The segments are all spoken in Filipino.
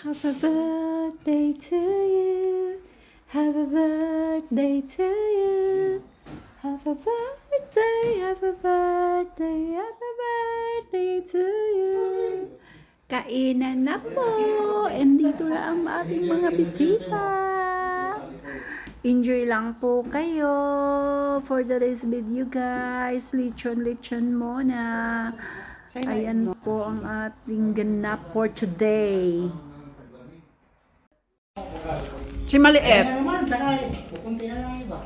Happy birthday to you. Happy birthday to you. Happy birthday, happy birthday, happy birthday to you. Kainan na po. And dito lang ang ating mga bisita. Enjoy lang po kayo for the rest video guys. Lechon muna. Ayan po ang ating ganap for today. Si Maliit. Pupunti na lang iba.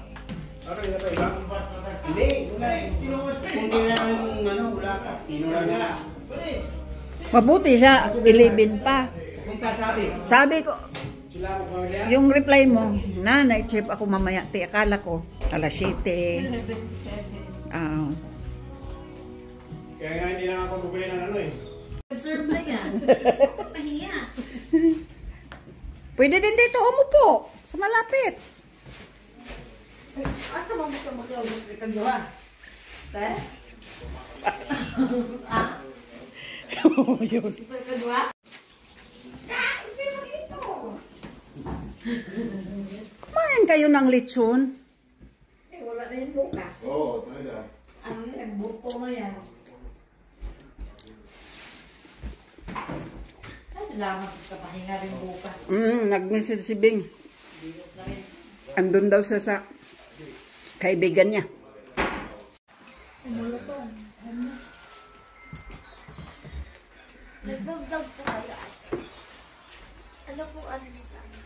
Hindi, pupunti na lang wala ka. Sino lang. Mabuti siya, 11 pa. Sabi ko, yung reply mo, night shift ako mamaya. Akala ko, alas 7. Kaya nga hindi na ako bubili ng ano eh. Serve na yan. Pahiya. Pwede din dito umupo sa malapit. Ata mo gusto magkagawa? Te? Oo, yun. Magkagawa? Kumain kayo ng lechon? Eh, wala na yung bukas. Oo, talaga. Ang nagbuko na yan. Salamat sa pahinga rin bukas. Nag-message si Bing. Andun daw siya sa kaibigan niya. Nag-vlog po kayo. Ano po ano niya sa akin?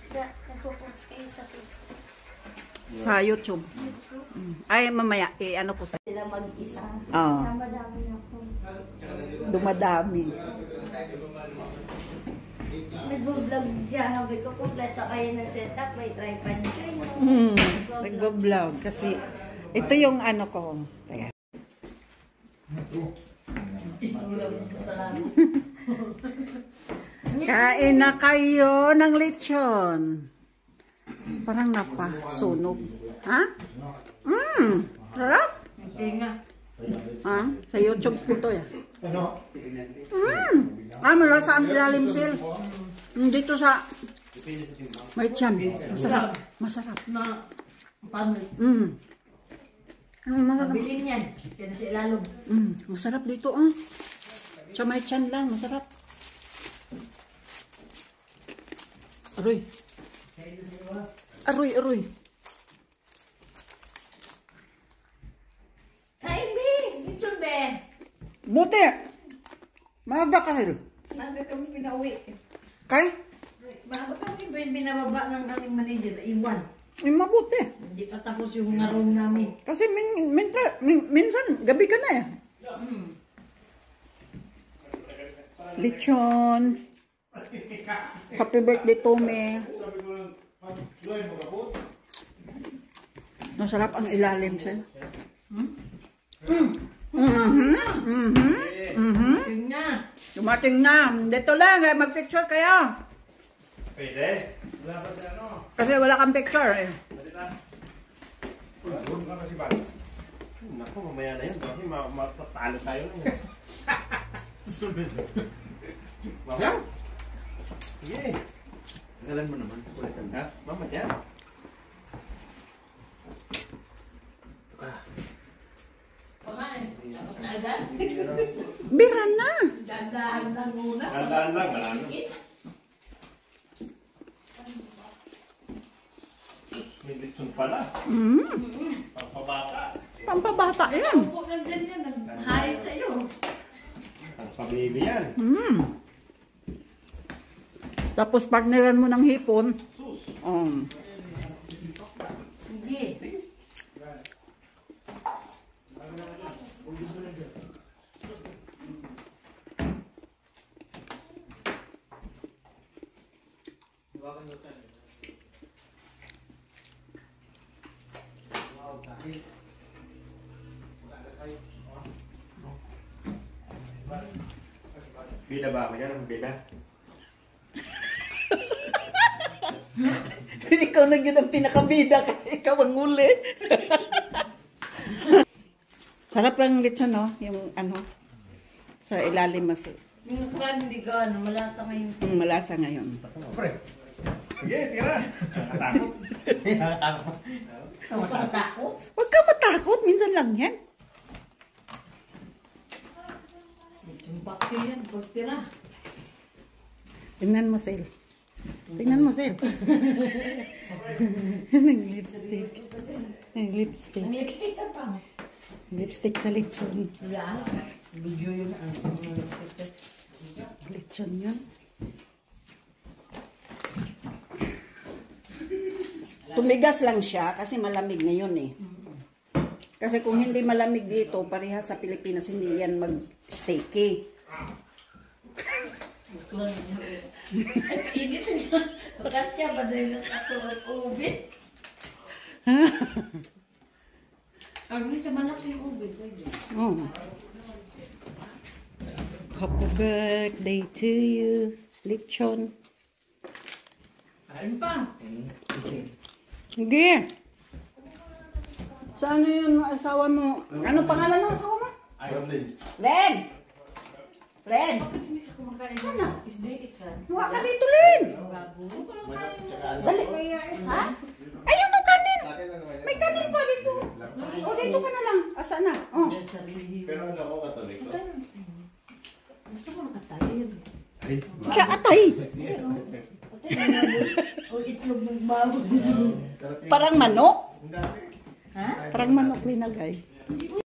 Nagpo-post kayo sa Facebook. Sa YouTube. Ay, mamaya, ano po sa... Sila mag-isa. Oo. Madami na po. Dumadami. Nag-vlog siya. Sabi ko, kompleto kayo ng setup. May tripod kayo. Nag-vlog kasi ito yung ano ko. Kaya. Kain na kayo ng lechon. Parang napasunog. Ha? Sarap. Ha? Sa YouTube ko to ya. Ano? Malasa ang ilalim sil. Dito sa may tiyan. Masarap. Masarap. Na, paano? Masarap. Mabilin yan. Yan sa ilalog. Masarap dito sa may tiyan lang. Masarap. Aroy. Aroy. Kain, Be! Lechon, Be! Buti. Maaga ka rin. Maaga kami pinauwi. Kay? Maaga kami binababa ng aming manager. Iwan. Mabuti. Hindi pa tapos yung mga room namin. Kasi minsan gabi ka na eh. Lechon. Happy birthday to me. Masarap ang ilalim siya. Tingnan. Dumating na. Dito lang, mag-picture kayo. Pwede. Wala ba sa ano? Kasi wala kang picture eh. Pwede na. Doon ka kasi ba? Naku, mamaya na yun. Kasi matatalo tayo na yun. Mamaya? Sige. Galan mo naman. Kulitan ha? Mamaya. Pamain. Tapos na agad. Bira na. Dandahan lang muna. Dandahan lang, marami. May lechon pala. Pampabata. Pampabata yan. Huwag lang ganyan. Nag-high sa'yo. Ang pamili yan. Tapos partneran mo ng hipon. Sige. Bida ba ako yan? Ang bida? Ikaw na yun ang pinakabida. Ikaw ang uli. Sarap lang lechon, no? Yung ano, sa ilalim mas Yung nakaraan hindi gaano, malasa ngayon. Malasa ngayon. Pre. Sige, tira. Nakatakot. Huwag ka matakot. Huwag ka matakot. Minsan lang yan. Bakit yan? Huwag tira. Tingnan mo, Sel. Tingnan mo, Sel. Nag-lipstick. Nag-lipstick. Ang lipstick ka pa. Lipstick sa lechon. Wala. Video yun. Lechon yun. Tumigas lang siya kasi malamig ngayon eh. Kasi kung hindi malamig dito, pareha sa Pilipinas, hindi yan mag-steaky. Init niya. Bakas siya, baday na sa ubit. Ang siya malaki yung ubit. Oh. Happy birthday to you, lechon. Kain pa. Hindi. Saan yung asawa mo? Ano pangalan ng asawa mo? Len! Len! Bakit hindi ka kumakain na? Isdait ka. Huwag ka dito, Len! Bago. Dali. Ha? Ayun ang kanin! May kanin pa dito. O, dito ka na lang. Asa na? Oh. Pero ano ako katolik ko? Gusto ko nakatayin. Siya atay. O itlog ng bago. Parang manok. Ang dami. Ha? Parang manok linagay.